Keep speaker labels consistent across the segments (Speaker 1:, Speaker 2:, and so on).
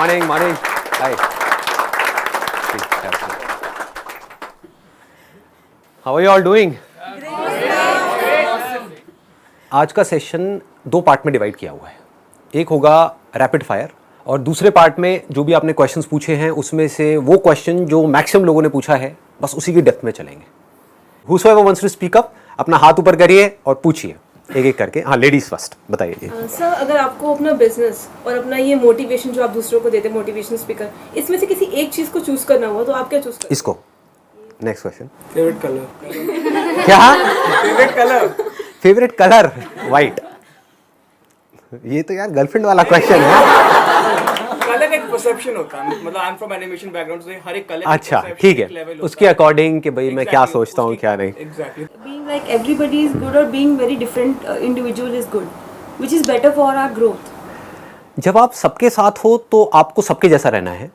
Speaker 1: morning, morning. Hi. How are you all doing? आज का session 2 part में divide किया हुआ है. एक होगा रैपिड फायर और दूसरे पार्ट में जो भी आपने क्वेश्चंस पूछे हैं उसमें से वो क्वेश्चन जो मैक्सिमम लोगों ने पूछा है बस उसी की डेप्थ में चलेंगे. Whosoever wants to speak up, अपना हाथ ऊपर करिए और पूछिए एक एक करके. हाँ, लेडीज फर्स्ट बताइए.
Speaker 2: सर, अगर आपको अपना बिजनेस और अपना ये मोटिवेशन जो आप दूसरों को देते हैं, मोटिवेशन स्पीकर, इसमें से किसी एक चीज को चूज करना हुआ तो आप क्या चूज करें?
Speaker 1: इसको. Next question.
Speaker 3: Favourite colour.
Speaker 1: क्या?
Speaker 3: Favourite colour.
Speaker 1: Favourite colour white. ये तो यार गर्लफ्रेंड वाला क्वेश्चन है.
Speaker 3: कलर एक परसेप्शन होता है, मतलब I am from animation background से हर एक कलर.
Speaker 1: अच्छा, ठीक है, उसके अकॉर्डिंग कि भाई मैं क्या सोचता हूँ क्या नहीं.
Speaker 3: Exactly.
Speaker 2: Being like everybody is good or being very different individual is good, which is better for our growth.
Speaker 1: जब आप सबके साथ हो तो आपको सबके जैसा रहना है.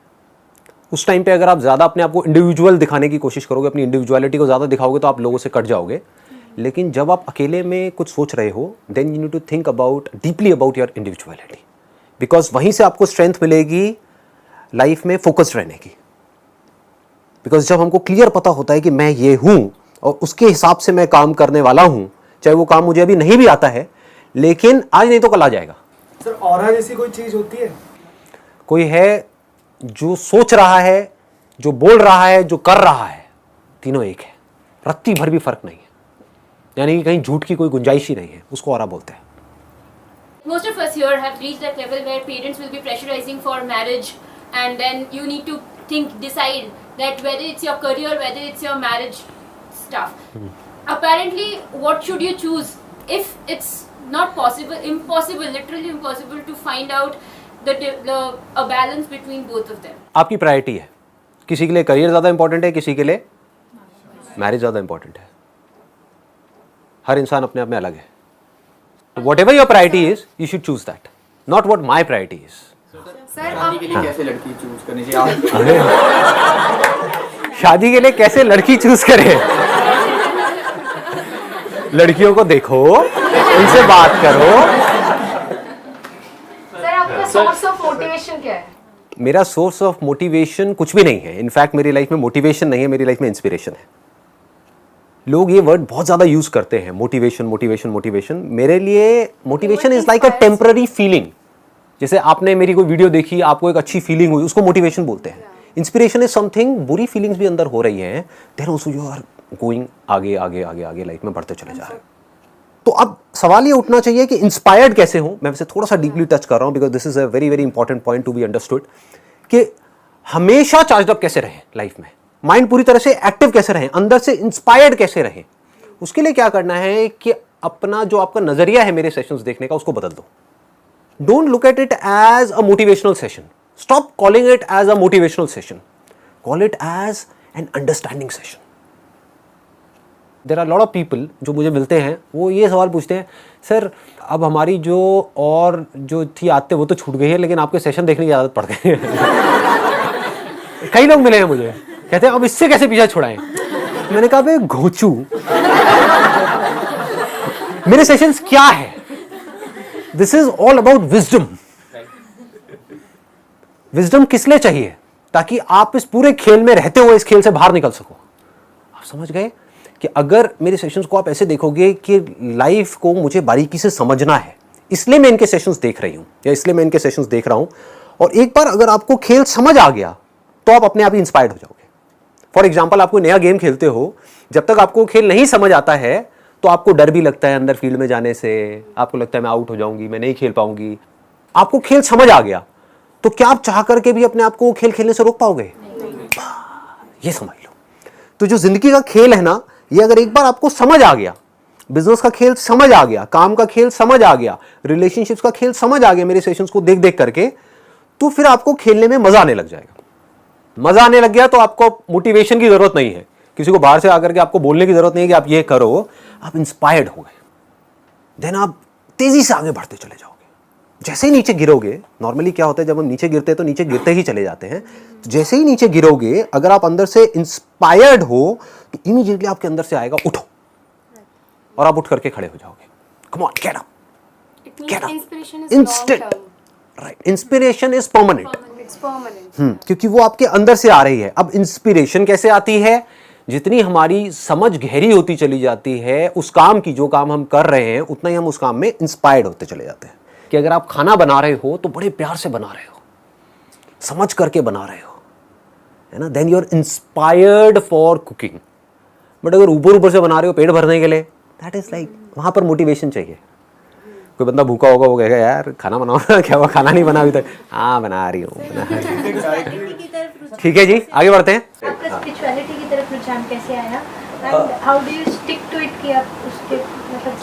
Speaker 1: उस टाइम पे अगर आप ज़्यादा अपने आप को इंडिविजुअल दिखाने की कोशिश करोगे, अपनी इंडिविजुअलिटी को ज़्यादा दिखाओगे तो आप लोगों से कट जाओगे. लेकिन जब आप अकेले में कुछ सोच रहे हो then you need to think about deeply about your individuality, because वहीं से आपको स्ट्रेंथ मिलेगी लाइफ में फोकस्ड रहने की. बिकॉज जब हमको क्लियर पता होता है कि मैं ये हूँ और उसके हिसाब से मैं काम करने वाला हूँ, चाहे वो काम मुझे अभी नहीं भी आता है लेकिन आज नहीं तो कल आ जाएगा.
Speaker 3: सर, ऑरा जैसी कोई चीज होती है?
Speaker 1: कोई है जो सोच रहा है, जो बोल रहा है, जो कर रहा है, तीनों एक है, रत्ती भर भी फर्क नहीं है. यानी कि कहीं झूठ की कोई गुंजाइश ही नहीं है, उसको ऑरा बोलते हैं.
Speaker 4: Most of us here have reached that level where parents will be pressurizing for marriage, and then you need to decide that whether it's your career, whether it's your marriage stuff. Apparently, what should you choose if it's not possible, impossible, literally impossible to find out a balance between both of them? आपकी priority है. किसी के लिए career ज़्यादा important है, किसी के लिए मैरिज ज़्यादा इंपॉर्टेंट है. हर इंसान अपने आप में अलग है. Whatever your priority is, you should choose that. Not what my priority is.
Speaker 3: शादी के लिए कैसे लड़की चूज करनी चाहिए?
Speaker 1: शादी के लिए कैसे लड़की चूज करें? लड़कियों को देखो, उनसे बात करो.
Speaker 5: सर, आपका सोर्स ऑफ मोटिवेशन क्या है?
Speaker 1: मेरा सोर्स ऑफ मोटिवेशन कुछ भी नहीं है. इनफैक्ट मेरी लाइफ में मोटिवेशन नहीं है, मेरी लाइफ में इंस्पिरेशन है. लोग ये वर्ड बहुत ज्यादा यूज करते हैं, मोटिवेशन मोटिवेशन मोटिवेशन. मेरे लिए motivation is like a temporary feeling. जैसे आपने मेरी कोई वीडियो देखी, आपको एक अच्छी फीलिंग हुई, उसको मोटिवेशन बोलते हैं. इंस्पिरेशन इज समथिंग, बुरी फीलिंग्स भी अंदर हो रही हैं, there also you are going आगे आगे आगे आगे लाइफ में बढ़ते चले जा रहे हैं. तो अब सवाल ये उठना चाहिए कि इंस्पायर्ड कैसे हो. मैं वैसे थोड़ा सा डीपली टच कर रहा हूं because this is a very very important point to be understood, कि हमेशा चार्ज अप कैसे रहें लाइफ में, माइंड पूरी तरह से एक्टिव कैसे रहें, अंदर से इंस्पायर्ड कैसे रहें. उसके लिए क्या करना है कि अपना जो आपका नजरिया है मेरे सेशंस देखने का उसको बदल दो. Don't look at it as a motivational session. Stop calling it as a motivational session. Call it as an understanding session. There are lot of people जो मुझे मिलते हैं, वो ये सवाल पूछते हैं, सर अब हमारी जो थी आदतें वो तो छूट गई है लेकिन आपके सेशन देखने की आदत पड़ गई है. कई लोग मिले हैं मुझे, कहते हैं अब इससे कैसे पीछा छुड़ाएं. मैंने कहा भाई घोचू, मेरे सेशंस क्या है? This is all about wisdom. Wisdom किस लिए चाहिए? ताकि आप इस पूरे खेल में रहते हुए इस खेल से बाहर निकल सको. आप समझ गए कि अगर मेरे सेशंस को आप ऐसे देखोगे कि लाइफ को मुझे बारीकी से समझना है, इसलिए मैं इनके सेशंस देख रही हूं या इसलिए मैं इनके सेशंस देख रहा हूं, और एक बार अगर आपको खेल समझ आ गया तो आप अपने आप ही इंस्पायर्ड हो जाओगे. फॉर एग्जाम्पल, आप कोई नया गेम खेलते हो, जब तक आपको खेल नहीं समझ आता है तो आपको डर भी लगता है अंदर फील्ड में जाने से. आपको लगता है मैं आउट हो जाऊंगी, मैं नहीं खेल पाऊंगी. आपको खेल समझ आ गया तो क्या आप चाह करके भी अपने आप को खेल खेलने से रोक पाओगे? ये समझ लो. तो जो जिंदगी का खेल है ना, ये अगर एक बार आपको समझ आ गया, बिजनेस का खेल समझ आ गया, काम का खेल समझ आ गया, रिलेशनशिप्स का खेल समझ आ गया मेरे सेशंस को देख देख करके, तो फिर आपको खेलने में मजा आने लग जाएगा. मजा आने लग गया तो आपको मोटिवेशन की जरूरत नहीं है, किसी को बाहर से आकर के आपको बोलने की जरूरत नहीं है कि आप ये करो. आप इंस्पायर्ड हो गए, देन आप तेजी से आगे बढ़ते चले जाओगे. जैसे ही नीचे गिरोगे, नॉर्मली क्या होता है जब हम नीचे गिरते हैं तो नीचे गिरते ही चले जाते हैं. तो जैसे ही नीचे गिरोगे, अगर आप अंदर से इंस्पायर्ड हो तो इमीडिएटली आपके अंदर से आएगा उठो, और आप उठ करके खड़े हो जाओगे. Come on, get up,
Speaker 5: It means
Speaker 1: Get up.
Speaker 5: inspiration is
Speaker 1: Instant.
Speaker 5: long term.
Speaker 1: Right. Inspiration is permanent.
Speaker 5: It's permanent.
Speaker 1: क्योंकि वो आपके अंदर से आ रही है। अब इंस्पिरेशन कैसे आती है? जितनी हमारी समझ गहरी होती चली जाती है उस काम की, जो काम हम कर रहे हैं, उतना ही हम उस काम में इंस्पायर्ड होते चले जाते हैं। कि अगर आप खाना बना रहे हो तो बड़े प्यार से बना रहे हो, समझ करके बना रहे हो, है ना, then you are inspired for cooking. But अगर ऊपर ऊपर से बना रहे हो पेट भरने के लिए, दैट इज लाइक, वहां पर मोटिवेशन चाहिए। कोई बंदा भूखा होगा, वो कहेगा यार खाना बनाओ ना, क्या हुआ खाना नहीं बना अभी तक? हाँ बना रही हूँ। ठीक है जी, आगे बढ़ते हैं।
Speaker 5: आपका स्पिरिचुअलिटी की तरफ रुझान कैसे आया and how do you stick to it कि आप उसके मतलब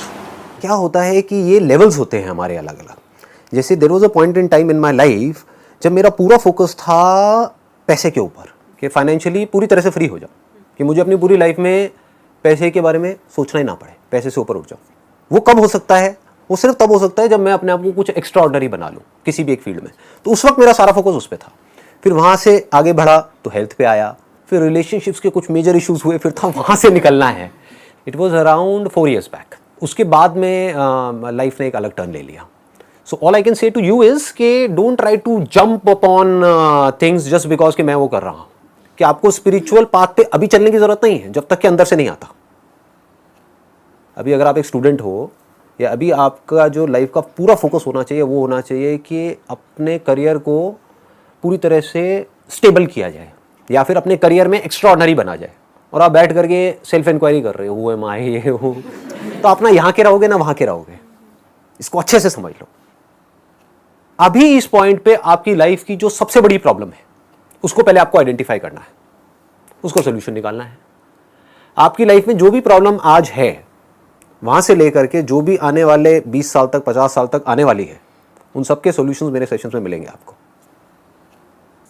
Speaker 1: क्या होता है कि ये लेवल्स होते हैं हमारे अलग अलग। जैसे there was a point in time in my life जब मेरा पूरा फोकस था पैसे के ऊपर, कि फाइनेंशियली पूरी तरह से फ्री हो जाऊँ, कि मुझे अपनी पूरी लाइफ में पैसे के बारे में सोचना ही ना पड़े, पैसे से ऊपर उठ जाऊँ। वो कब हो सकता है? वो सिर्फ तब हो सकता है जब मैं अपने आप को कुछ एक्स्ट्रा ऑर्डिनरी बना लूँ किसी भी एक फील्ड में। तो उस वक्त मेरा सारा फोकस उस पर था। फिर वहाँ से आगे बढ़ा तो हेल्थ पे आया, फिर रिलेशनशिप्स के कुछ मेजर इश्यूज हुए, फिर था वहाँ से निकलना है। It was around 4 years back. उसके बाद में लाइफ ने एक अलग टर्न ले लिया। So all I can say to you is कि don't try to jump upon things just because कि मैं वो कर रहा हूँ। कि आपको स्पिरिचुअल पाथ पे अभी चलने की जरूरत नहीं है जब तक कि अंदर से नहीं आता। अभी अगर आप एक स्टूडेंट हो, या अभी आपका जो लाइफ का पूरा फोकस होना चाहिए वो होना चाहिए कि अपने करियर को पूरी तरह से स्टेबल किया जाए, या फिर अपने करियर में एक्स्ट्रा ऑर्डिनरी बना जाए। और आप बैठ करके सेल्फ इंक्वायरी कर रहे हो, वो एम आई ये हो, तो आप ना यहाँ के रहोगे ना वहाँ के रहोगे। इसको अच्छे से समझ लो। अभी इस पॉइंट पे आपकी लाइफ की जो सबसे बड़ी प्रॉब्लम है उसको पहले आपको आइडेंटिफाई करना है, उसको सोल्यूशन निकालना है। आपकी लाइफ में जो भी प्रॉब्लम आज है, वहां से लेकर के जो भी आने वाले 20 साल तक, 50 साल तक आने वाली है, उन सबके सॉल्यूशंस मेरे सेशंस में मिलेंगे आपको।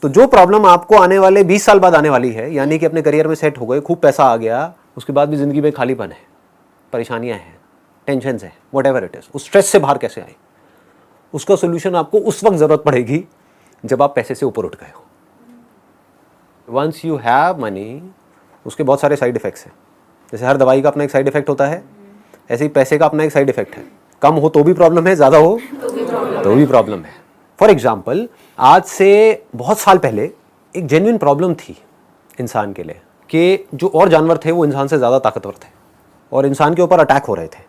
Speaker 1: तो जो प्रॉब्लम आपको आने वाले 20 साल बाद आने वाली है, यानी कि अपने करियर में सेट हो गए, खूब पैसा आ गया, उसके बाद भी जिंदगी में खालीपन है, परेशानियां हैं, टेंशन है, व्हाटएवर इट इज, उस स्ट्रेस से बाहर कैसे आए, उसका सोल्यूशन आपको उस वक्त जरूरत पड़ेगी जब आप पैसे से ऊपर उठ गए हो। वंस यू हैव मनी, उसके बहुत सारे साइड इफेक्ट्स हैं। जैसे हर दवाई का अपना एक साइड इफेक्ट होता है, ऐसे ही पैसे का अपना एक साइड इफेक्ट है। कम हो तो भी प्रॉब्लम है, ज़्यादा हो तो भी प्रॉब्लम है। फॉर एग्जाम्पल, आज से बहुत साल पहले एक जेन्युइन प्रॉब्लम थी इंसान के लिए कि जो और जानवर थे वो इंसान से ज़्यादा ताकतवर थे और इंसान के ऊपर अटैक हो रहे थे,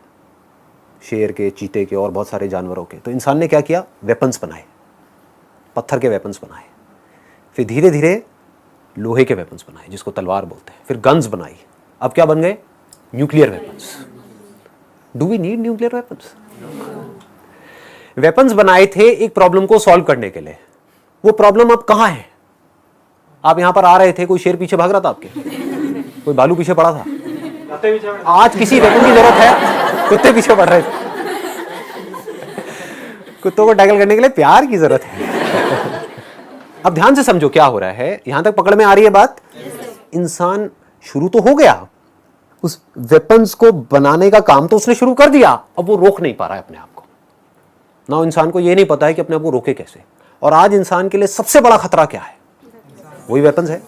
Speaker 1: शेर के, चीते के और बहुत सारे जानवरों के। तो इंसान ने क्या किया? वेपन्स बनाए, पत्थर के वेपन्स बनाए, फिर धीरे धीरे लोहे के वेपन्स बनाए जिसको तलवार बोलते हैं, फिर गन्स बनाई। अब क्या बन गए? Nuclear weapons. Do we need nuclear weapons? Weapons बनाए थे एक प्रॉब्लम को सॉल्व करने के लिए। वो प्रॉब्लम अब कहां है? आप यहां पर आ रहे थे, कोई शेर पीछे भाग रहा था आपके, कोई भालू पीछे पड़ा था, आज किसी वेपन की जरूरत है? कुत्ते पीछे पड़ रहे थे। कुत्तों को टैकल करने के लिए प्यार की जरूरत है। अब ध्यान से समझो क्या हो रहा है, यहां तक पकड़ में आ रही है बात? इंसान शुरू तो हो गया, उस वेपन्स को बनाने का काम तो उसने शुरू कर दिया, अब वो रोक नहीं पा रहा है अपने आप को ना। इंसान को ये नहीं पता है कि अपने आप को रोके कैसे। और आज इंसान के लिए सबसे बड़ा खतरा क्या है? वही वेपन्स है।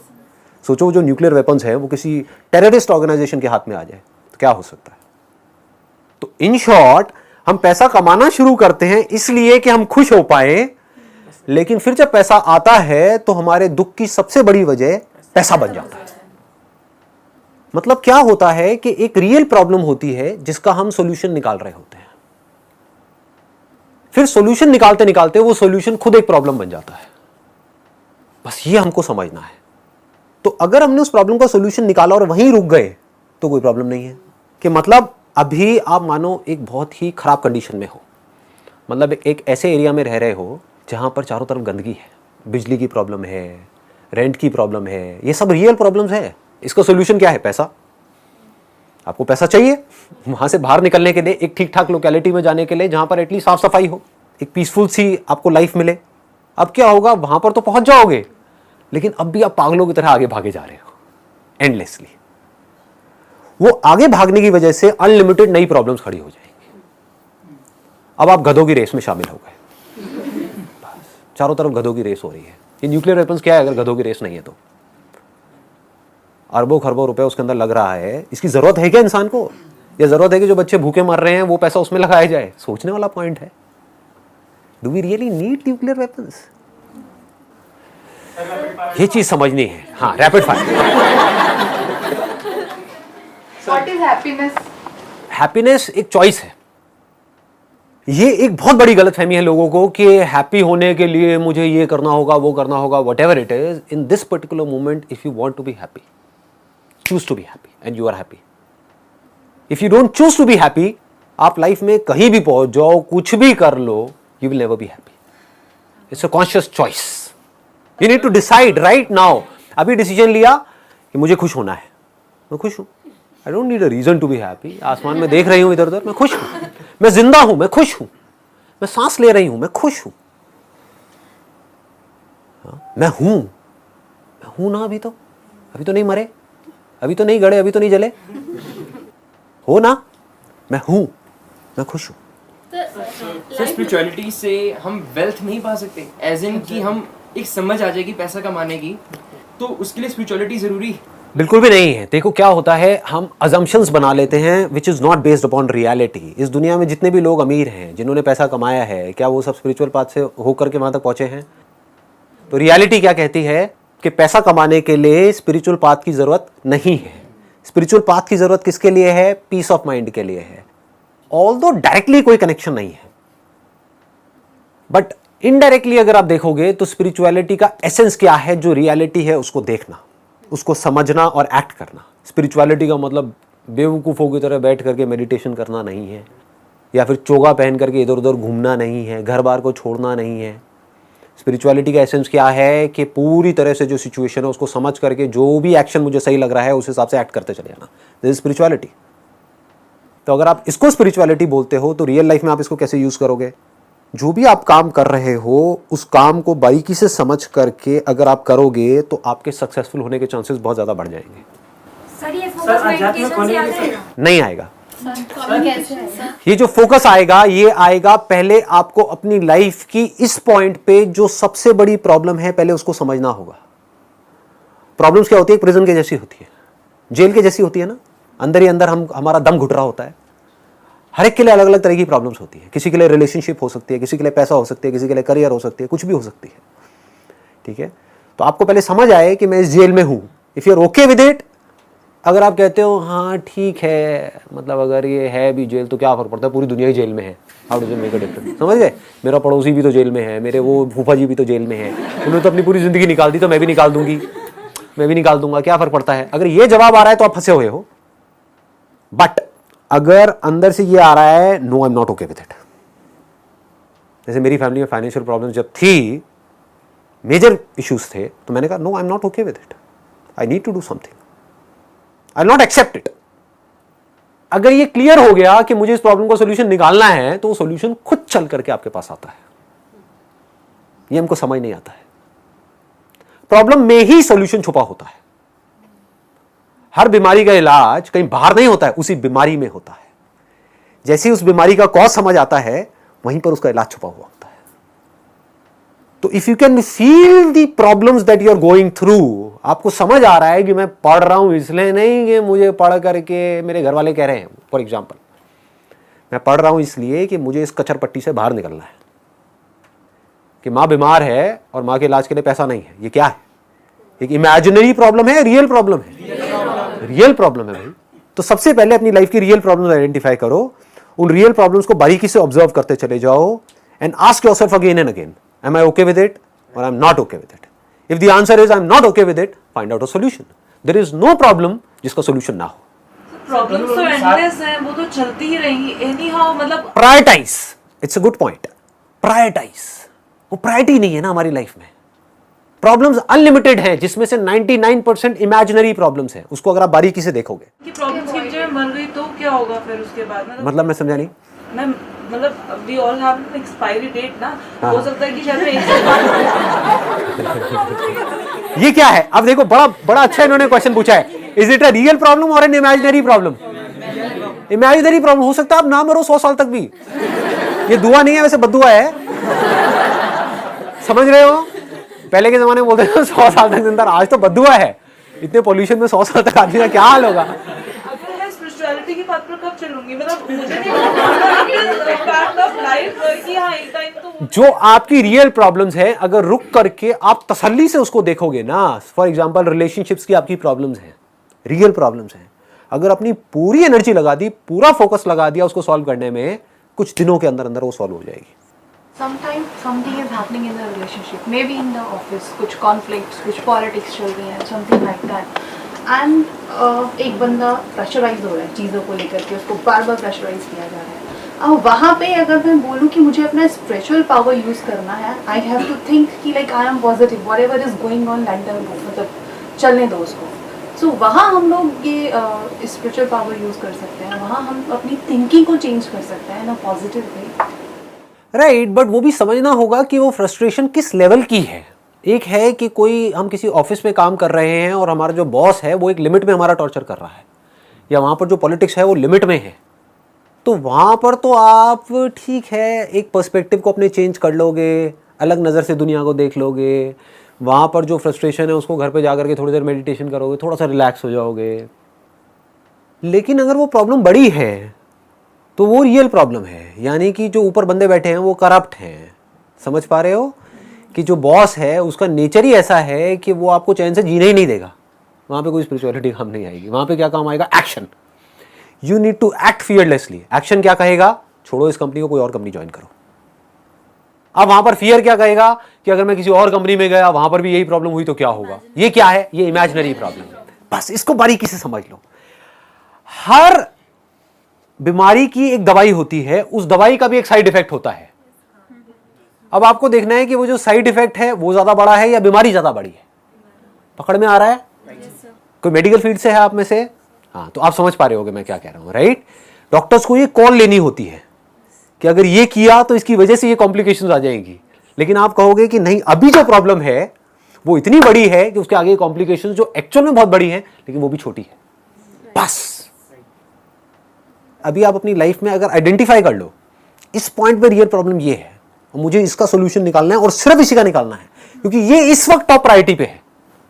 Speaker 1: सोचो जो न्यूक्लियर वेपन्स है वो किसी टेररिस्ट ऑर्गेनाइजेशन के हाथ में आ जाए तो क्या हो सकता है? तो इन शॉर्ट, हम पैसा कमाना शुरू करते हैं इसलिए कि हम खुश हो पाए, लेकिन फिर जब पैसा आता है तो हमारे दुख की सबसे बड़ी वजह पैसा बन जाता है। मतलब क्या होता है कि एक रियल प्रॉब्लम होती है जिसका हम सॉल्यूशन निकाल रहे होते हैं, फिर सॉल्यूशन निकालते निकालते वो सॉल्यूशन खुद एक प्रॉब्लम बन जाता है। बस ये हमको समझना है। तो अगर हमने उस प्रॉब्लम का सॉल्यूशन निकाला और वहीं रुक गए तो कोई प्रॉब्लम नहीं है। कि मतलब अभी आप मानो एक बहुत ही खराब कंडीशन में हो, मतलब एक ऐसे एरिया में रह रहे हो जहां पर चारों तरफ गंदगी है, बिजली की प्रॉब्लम है, रेंट की प्रॉब्लम है, ये सब रियल प्रॉब्लम्स है। इसका सॉल्यूशन क्या है? पैसा। आपको पैसा चाहिए वहां से बाहर निकलने के लिए, एक ठीक ठाक लोकेलिटी में जाने के लिए जहां पर एटलीस्ट साफ सफाई हो, एक पीसफुल सी आपको लाइफ मिले। अब क्या होगा? वहां पर तो पहुंच जाओगे, लेकिन अब भी आप पागलों की तरह आगे भागे जा रहे हो एंडलेसली। वो आगे भागने की वजह से अनलिमिटेड नई प्रॉब्लम्स खड़ी हो जाएंगी। अब आप गधों की रेस में शामिल हो गए। चारों तरफ गधों की रेस हो रही है। ये न्यूक्लियर वेपन्स क्या है अगर गधों की रेस नहीं है तो? अरबों खरबों रुपए उसके अंदर लग रहा है। इसकी जरूरत है क्या इंसान को? या जरूरत है कि जो बच्चे भूखे मर रहे हैं वो पैसा उसमें लगाया जाए? सोचने वाला पॉइंट है। Do we really need nuclear weapons? ये चीज समझनी है। हाँ, rapid fire.
Speaker 6: What is happiness?
Speaker 1: Happiness एक चॉइस है। ये एक बहुत बड़ी गलतफहमी है लोगों को कि हैप्पी होने के लिए मुझे ये करना होगा, वो करना होगा, whatever it is. In this particular moment, if you want to be happy, choose to be happy and you are happy. If you don't choose to be happy, आप लाइफ में कहीं भी पहुंच जाओ, कुछ भी कर लो, you will never be happy. It's a conscious choice. You need to decide right now. अभी डिसीजन लिया कि मुझे खुश होना है, मैं खुश हूं। आई don't need a reason to be happy. आसमान में देख रही हूं इधर उधर, मैं खुश हूं। मैं जिंदा हूं, मैं खुश हूं। मैं सांस ले रही हूं, मैं खुश हूं। मैं हूं ना। अभी तो नहीं मरे, अभी तो नहीं गड़े, अभी तो नहीं जले। हो ना, मैं हूं, मैं खुश हूं।
Speaker 7: सर स्पिरिचुअलिटी से हम वेल्थ नहीं पा सकते, एज इन कि हम एक समझ आ जाएगी पैसा कमाने की, तो उसके लिए स्पिरिचुअलिटी जरूरी है?
Speaker 1: बिल्कुल भी नहीं है। देखो क्या होता है, हम अजम्पशंस बना लेते हैं which is not based upon reality. इस दुनिया में जितने भी लोग अमीर हैं, जिन्होंने पैसा कमाया है, क्या वो सब स्पिरिचुअल पाथ से होकर के वहां तक पहुंचे हैं? तो रियलिटी क्या कहती है कि पैसा कमाने के लिए स्पिरिचुअल पाथ की जरूरत नहीं है। स्पिरिचुअल पाथ की जरूरत किसके लिए है? पीस ऑफ माइंड के लिए है। ऑल्दो डायरेक्टली कोई कनेक्शन नहीं है, बट इनडायरेक्टली अगर आप देखोगे तो स्पिरिचुअलिटी का एसेंस क्या है, जो रियलिटी है उसको देखना, उसको समझना और एक्ट करना। स्पिरिचुअलिटी का मतलब बेवकूफ़ों की तरह बैठ करके मेडिटेशन करना नहीं है, या फिर चोगा पहन करके इधर उधर घूमना नहीं है, घर बार को छोड़ना नहीं है। स्पिरिचुअलिटी का एसेंस क्या है कि पूरी तरह से जो सिचुएशन है उसको समझ करके जो भी एक्शन मुझे सही लग रहा है उस हिसाब से एक्ट करते चले जाना। This is spirituality. तो अगर आप इसको स्पिरिचुअलिटी बोलते हो तो रियल लाइफ में आप इसको कैसे यूज करोगे? जो भी आप काम कर रहे हो उस काम को बारीकी से समझ करके अगर आप करोगे तो आपके सक्सेसफुल होने के चांसेस बहुत ज्यादा बढ़ जाएंगे।
Speaker 5: सर ये फोकस मेडिटेशन से आता है?
Speaker 1: नहीं आएगा।
Speaker 5: कैसे आएगा?
Speaker 1: ये जो फोकस आएगा, ये आएगा पहले आपको अपनी लाइफ की इस पॉइंट पे जो सबसे बड़ी प्रॉब्लम है पहले उसको समझना होगा। प्रॉब्लम्स क्या होती है? प्रिजन के जैसी होती है, जेल के जैसी होती है ना। अंदर ही अंदर हमारा दम घुट रहा होता है। हर एक के लिए अलग अलग तरह की प्रॉब्लम्स होती है। किसी के लिए रिलेशनशिप हो सकती है, किसी के लिए पैसा हो सकती है, किसी के लिए करियर हो सकती है, कुछ भी हो सकती है। ठीक है, तो आपको पहले समझ आए कि मैं इस जेल में हूं। If you are okay with it, अगर आप कहते हो हाँ ठीक है, मतलब अगर ये है भी जेल तो क्या फर्क पड़ता है, पूरी दुनिया ही जेल में है, how does it make a difference? समझ गए? मेरा पड़ोसी भी तो जेल में है, मेरे वो फूफा जी भी तो जेल में है, उन्होंने तो अपनी पूरी जिंदगी निकाल दी, तो मैं भी निकाल दूंगी, मैं भी निकाल दूंगा, क्या फर्क पड़ता है? अगर ये जवाब आ रहा है तो आप फंसे हुए हो। बट अगर अंदर से ये आ रहा है no I am not okay with it, जैसे मेरी फैमिली में फाइनेंशियल प्रॉब्लम जब थी, मेजर इश्यूज थे, तो मैंने कहा no I am not okay with it, I need to do something, I will not accept it. अगर ये क्लियर हो गया कि मुझे इस प्रॉब्लम का सोल्यूशन निकालना है, तो वो सोल्यूशन खुद चल करके आपके पास आता है। ये हमको समझ नहीं आता है। प्रॉब्लम में ही सोल्यूशन छुपा होता है। हर बीमारी का इलाज कहीं बाहर नहीं होता है, उसी बीमारी में होता है। जैसे ही उस बीमारी का कॉज समझ आता है, वहीं पर उसका इलाज छुपा हुआ होता है। तो if you can feel the problems that you are going through, आपको समझ आ रहा है कि मैं पढ़ रहा हूं इसलिए नहीं कि मुझे पढ़ करके मेरे घर वाले कह रहे हैं, फॉर एग्जाम्पल मैं पढ़ रहा हूं इसलिए कि मुझे इस कचर पट्टी से बाहर निकलना है, कि माँ बीमार है और माँ के इलाज के लिए पैसा नहीं है। ये क्या है? एक इमेजिनरी प्रॉब्लम है, रियल प्रॉब्लम है? रियल प्रॉब्लम है भाई। तो सबसे पहले अपनी लाइफ की रियल प्रॉब्लम आइडेंटिफाई करो, उन रियल प्रॉब्लम्स को बारीकी से ऑब्जर्व करते चले जाओ and ask yourself again and again, am I okay with it और I am not okay with it? If the answer is I am not okay with it, find out a solution. There is no problem जिसका solution ना हो।
Speaker 6: Problems तो endless हैं, वो तो चलती ही रहेंगी एनी हाउ, मतलब
Speaker 1: prioritise, it's a good point. Prioritise, वो प्रायोरिटी नहीं है ना हमारी लाइफ में। प्रॉब्लम्स अनलिमिटेड हैं, जिसमें से 99% इमेजिनरी प्रॉब्लम्स हैं। उसको अगर आप बारीकी से देखोगे
Speaker 6: कि प्रॉब्लम्स की वजह मर गई तो क्या होगा फिर उसके बाद?
Speaker 1: मतलब मैं समझा नहीं।
Speaker 6: मैं मतलब we all have an expiry date ना,
Speaker 1: हाँ।
Speaker 6: हो सकता है कि शायद मैं
Speaker 1: ये क्या है? अब देखो, बड़ा अच्छा इन्होंने क्वेश्चन पूछा है। Is it a real problem और an imaginary problem? Imaginary problem हो सकता है आप ना मरो 100 साल तक भी। ये दुआ नहीं है, वैसे बद्दुआ है, समझ रहे हो? पहले के जमाने में बोलते थे 100 साल तक जिंदा, आज तो बद्दुआ है। इतने पोल्यूशन में 100 साल तक आदमी का क्या हाल होगा?
Speaker 6: स्पिरिचुअलिटी की बात पर कब लूंगी, मतलब मुझे नहीं फैक्ट ऑफ लाइफ कि हाँ एक टाइम तो
Speaker 1: जो आपकी रियल प्रॉब्लम्स है, अगर रुक करके आप तसल्ली से उसको देखोगे ना, फॉर एग्जांपल रिलेशनशिप्स की आपकी प्रॉब्लम्स हैं, रियल प्रॉब्लम्स हैं, अगर अपनी पूरी एनर्जी लगा दी, पूरा फोकस लगा दिया उसको सॉल्व करने में, कुछ दिनों के अंदर अंदर वो सॉल्व हो जाएगी.
Speaker 8: Sometimes something is happening in the relationship, maybe in the office, कुछ conflicts, कुछ politics चल रही हैं, something like that. And एक बंदा प्रेशराइज हो रहा है चीज़ों को लेकर के, उसको बार बार प्रेशराइज किया जा रहा है. अब वहाँ पे अगर मैं बोलूँ कि मुझे अपना स्पिरिचुअल पावर यूज़ करना है, आई हैव टू थिंक कि like I am positive, what ever is going on let them go, मतलब चलने दो उसको. सो वहाँ हम लोग ये स्पिरिचुअल पावर यूज़ कर सकते हैं, वहाँ हम अपनी थिंकिंग को चेंज कर सकते हैं in a positive way.
Speaker 1: Right, but वो भी समझना होगा कि वो फ्रस्ट्रेशन किस लेवल की है. एक है कि कोई हम किसी ऑफिस में काम कर रहे हैं और हमारा जो बॉस है वो एक लिमिट में हमारा टॉर्चर कर रहा है, या वहाँ पर जो पॉलिटिक्स है वो लिमिट में है, तो वहाँ पर तो आप ठीक है एक पर्सपेक्टिव को अपने चेंज कर लोगे, अलग नज़र से दुनिया को देख लोगे. वहाँ पर जो फ्रस्ट्रेशन है उसको घर पे जा करके थोड़ी देर मेडिटेशन करोगे, थोड़ा सा रिलैक्स हो जाओगे. लेकिन अगर वो प्रॉब्लम बड़ी है तो वो रियल प्रॉब्लम है, यानी कि जो ऊपर बंदे बैठे हैं वो करप्ट हैं. समझ पा रहे हो कि जो बॉस है उसका नेचर ही ऐसा है कि वो आपको चैन से जीने ही नहीं देगा. वहाँ पे कोई स्पिरिचुअलिटी काम नहीं आएगी. वहाँ पे क्या काम आएगा? Action. You need to act fearlessly. Action क्या कहेगा? छोड़ो इस कंपनी को, कोई और कंपनी ज्वाइन करो. अब वहाँ पर फियर क्या कहेगा कि अगर मैं किसी और कंपनी में गया, वहाँ पर भी यही प्रॉब्लम हुई तो क्या होगा? ये क्या है? ये इमेजिनरी प्रॉब्लम है. बस इसको बारीकी से समझ लो. हर बीमारी की एक दवाई होती है, उस दवाई का भी एक साइड इफेक्ट होता है. अब आपको देखना है कि वो जो साइड इफेक्ट है वो ज्यादा बड़ा है या बीमारी ज्यादा बड़ी है. पकड़ में आ रहा है? कोई मेडिकल फील्ड से है आप में से? हाँ, तो आप समझ पा रहे होगे मैं क्या कह रहा हूँ. राइट, डॉक्टर्स को ये कॉल लेनी होती है कि अगर ये किया तो इसकी वजह से ये कॉम्प्लिकेशंस आ जाएंगी. लेकिन आप कहोगे कि नहीं, अभी जो प्रॉब्लम है वो इतनी बड़ी है कि उसके आगे कॉम्प्लिकेशंस जो एक्चुअल में बहुत बड़ी है लेकिन वो भी छोटी है. बस अभी आप अपनी लाइफ में अगर आइडेंटिफाई कर लो इस पॉइंट पे रियल प्रॉब्लम ये है और मुझे इसका सोल्यूशन निकालना है और सिर्फ इसी का निकालना है, क्योंकि ये इस वक्त टॉप प्रायोरिटी पे है.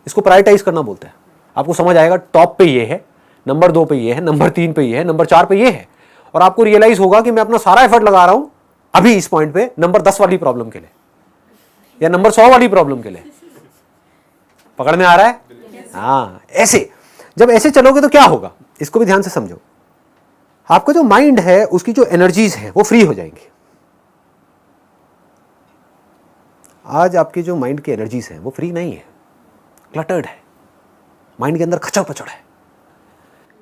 Speaker 1: इसको प्रायोरिटाइज करना बोलते हैं. आपको समझ आएगा टॉप पे ये है, नंबर 2 पे ये है, नंबर 3 पे ये है, नंबर 4 पे ये है, और आपको रियलाइज होगा कि मैं अपना सारा एफर्ट लगा रहा हूं अभी इस पॉइंट पे नंबर 10 वाली प्रॉब्लम के लिए या नंबर 100 वाली प्रॉब्लम के लिए. पकड़ में आ रहा है? हाँ, ऐसे जब ऐसे चलोगे तो क्या होगा इसको भी ध्यान से समझो. आपका जो माइंड है उसकी जो एनर्जीज हैं वो फ्री हो जाएंगी. आज आपकी जो माइंड की एनर्जीज हैं वो फ्री नहीं है, क्लटर्ड है. माइंड के अंदर खचड़ पचड़ है.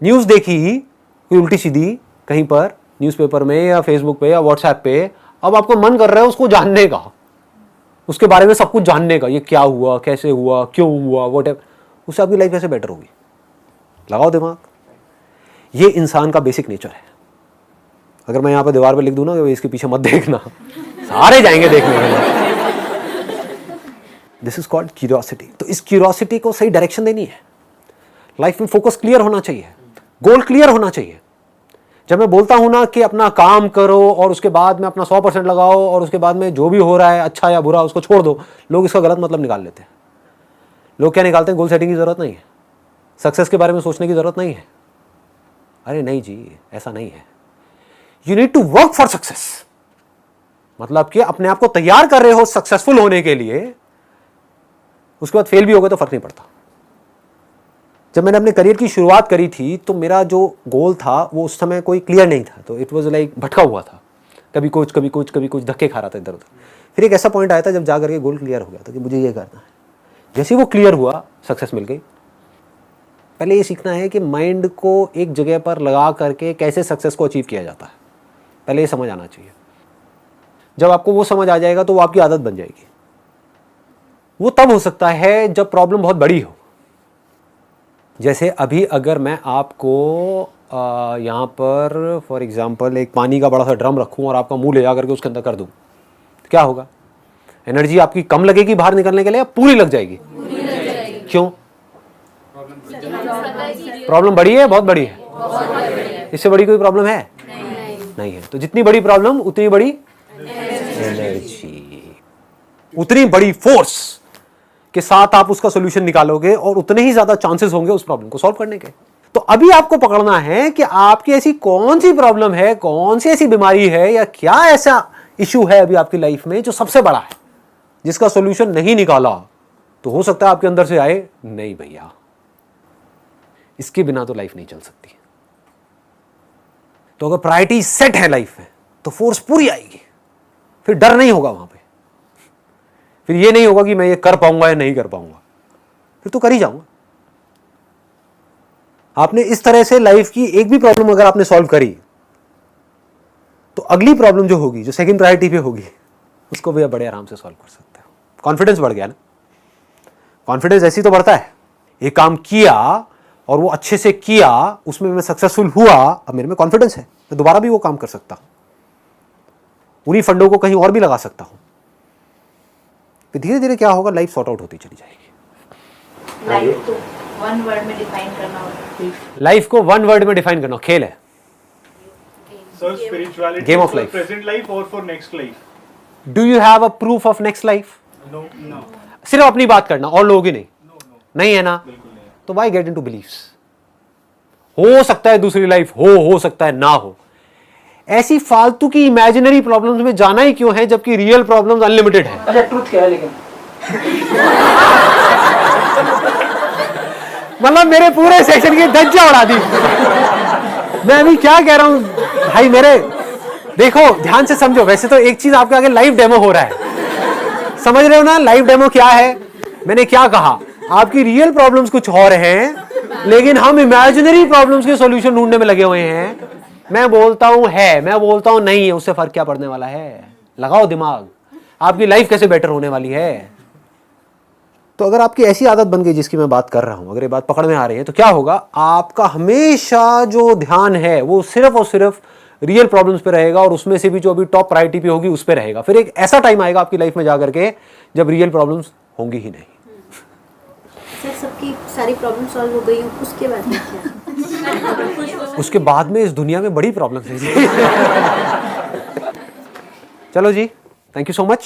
Speaker 1: न्यूज़ देखी कोई उल्टी सीधी कहीं पर न्यूज़पेपर में या फेसबुक पे या व्हाट्सएप पे, अब आपको मन कर रहा है उसको जानने का, उसके बारे में सब कुछ जानने का, ये क्या हुआ, कैसे हुआ, क्यों हुआ, व्हाटएवर. उससे आपकी लाइफ कैसे बेटर होगी? लगाओ दिमाग. ये इंसान का बेसिक नेचर है. अगर मैं यहाँ पे दीवार पे लिख दूं ना कि इसके पीछे मत देखना, सारे जाएंगे देखने के लिए. This is called curiosity. तो इस क्यूरियोसिटी को सही डायरेक्शन देनी है. लाइफ में फोकस क्लियर होना चाहिए, गोल क्लियर होना चाहिए. जब मैं बोलता हूं ना कि अपना काम करो और उसके बाद में अपना 100% लगाओ और उसके बाद में जो भी हो रहा है अच्छा या बुरा उसको छोड़ दो, लोग इसका गलत मतलब निकाल लेते हैं. लोग क्या निकालते हैं? गोल सेटिंग की जरूरत नहीं है, सक्सेस के बारे में सोचने की जरूरत नहीं है. अरे नहीं जी, ऐसा नहीं है. You need to work for success. मतलब कि अपने आप को तैयार कर रहे हो सक्सेसफुल होने के लिए, उसके बाद फेल भी हो गए तो फर्क नहीं पड़ता. जब मैंने अपने करियर की शुरुआत करी थी तो मेरा जो गोल था वो उस समय कोई क्लियर नहीं था, तो इट वाज लाइक भटका हुआ था, कभी कुछ कभी कुछ कभी कुछ, धक्के खा रहा था इधर उधर. फिर एक ऐसा पॉइंट आया था जब जा करके गोल क्लियर हो गया था कि मुझे ये करना है. जैसे वो क्लियर हुआ, सक्सेस मिल गई. पहले ये सीखना है कि माइंड को एक जगह पर लगा करके कैसे सक्सेस को अचीव किया जाता है, पहले ये समझ आना चाहिए. जब आपको वो समझ आ जाएगा तो वो आपकी आदत बन जाएगी. वो तब हो सकता है जब प्रॉब्लम बहुत बड़ी हो. जैसे अभी अगर मैं आपको यहाँ पर फॉर एग्जांपल एक पानी का बड़ा सा ड्रम रखूँ और आपका मुंह ले जा करके उसके अंदर कर दूँ, तो क्या होगा? एनर्जी आपकी कम लगेगी बाहर निकलने के लिए या पूरी लग जाएगी? क्यों? प्रॉब्लम बड़ी है, बहुत बड़ी है. इससे बड़ी कोई प्रॉब्लम है? नहीं है. तो जितनी बड़ी प्रॉब्लम उतनी बड़ी एनर्जी, उतनी बड़ी फोर्स के साथ आप उसका सॉल्यूशन निकालोगे और उतने ही ज्यादा चांसेस होंगे उस प्रॉब्लम को सॉल्व करने के. तो अभी आपको पकड़ना है कि आपकी ऐसी कौन सी प्रॉब्लम है, कौन सी ऐसी बीमारी है, या क्या ऐसा इश्यू है अभी आपकी लाइफ में जो सबसे बड़ा है, जिसका सॉल्यूशन नहीं निकाला तो हो सकता है आपके अंदर से आए, नहीं भैया इसके बिना तो लाइफ नहीं चल सकती। तो अगर प्रायोरिटी सेट है लाइफ में तो फोर्स पूरी आएगी, फिर डर नहीं होगा वहां पे, फिर ये नहीं होगा कि मैं ये कर पाऊंगा या नहीं कर पाऊंगा, फिर तो कर ही जाऊंगा। आपने इस तरह से लाइफ की एक भी प्रॉब्लम अगर आपने सॉल्व करी तो अगली प्रॉब्लम जो होगी, जो सेकंड प्रायोरिटी पे होगी, उसको भी आप बड़े आराम से सॉल्व कर सकते हो। कॉन्फिडेंस बढ़ गया ना। कॉन्फिडेंस ऐसी तो बढ़ता है, एक काम किया और वो अच्छे से किया, उसमें मैं सक्सेसफुल हुआ, अब मेरे में कॉन्फिडेंस है, मैं दोबारा भी वो काम कर सकता हूं, उन्हीं फंडों को कहीं और भी लगा सकता हूं। फिर धीरे धीरे क्या होगा, लाइफ सॉर्ट आउट होती चली जाएगी।
Speaker 5: लाइफ को वन वर्ड में डिफाइन करना होगा।
Speaker 1: लाइफ को वन वर्ड में डिफाइन करना खेल है।
Speaker 9: Sir, spirituality
Speaker 1: Game of
Speaker 9: for
Speaker 1: life.
Speaker 9: present life or for next life?
Speaker 1: Do you have a proof of next life?
Speaker 9: No, no.
Speaker 1: सिर्फ अपनी बात करना और लोगों की नहीं। नहीं है ना, तो वाई गेट इनटू बिलीव्स? हो सकता है दूसरी लाइफ हो सकता है ना हो। ऐसी फालतू की इमेजिनरी प्रॉब्लम्स में जाना ही क्यों है जबकि रियल प्रॉब्लम्स अनलिमिटेड है।
Speaker 7: अच्छा ट्रुथ क्या है लेकिन?
Speaker 1: मतलब मेरे पूरे सेक्शन की धज्जा उड़ा दी। मैं अभी क्या कह रहा हूं भाई मेरे, देखो ध्यान से समझो। वैसे तो एक चीज आपके आगे लाइव डेमो हो रहा है, समझ रहे हो ना? लाइव डेमो क्या है, मैंने क्या कहा, आपकी रियल प्रॉब्लम्स कुछ और हैं, लेकिन हम इमेजिनरी प्रॉब्लम्स के सॉल्यूशन ढूंढने में लगे हुए हैं। मैं बोलता हूं है, मैं बोलता हूं नहीं है, उससे फर्क क्या पड़ने वाला है? लगाओ दिमाग, आपकी लाइफ कैसे बेटर होने वाली है। तो अगर आपकी ऐसी आदत बन गई जिसकी मैं बात कर रहा हूं, अगर ये बात पकड़ में आ रही है, तो क्या होगा, आपका हमेशा जो ध्यान है वो सिर्फ और सिर्फ रियल प्रॉब्लम्स पे रहेगा, और उसमें से भी जो अभी टॉप प्रायोरिटी पे होगी उस पे रहेगा। फिर एक ऐसा टाइम आएगा आपकी लाइफ में जाकर के जब रियल प्रॉब्लम्स होंगी ही नहीं।
Speaker 10: सर सबकी सारी प्रॉब्लम सॉल्व हो गई, उसके बाद में क्या?
Speaker 1: उसके बाद में इस दुनिया में बड़ी प्रॉब्लम्स है। चलो जी, थैंक यू सो मच।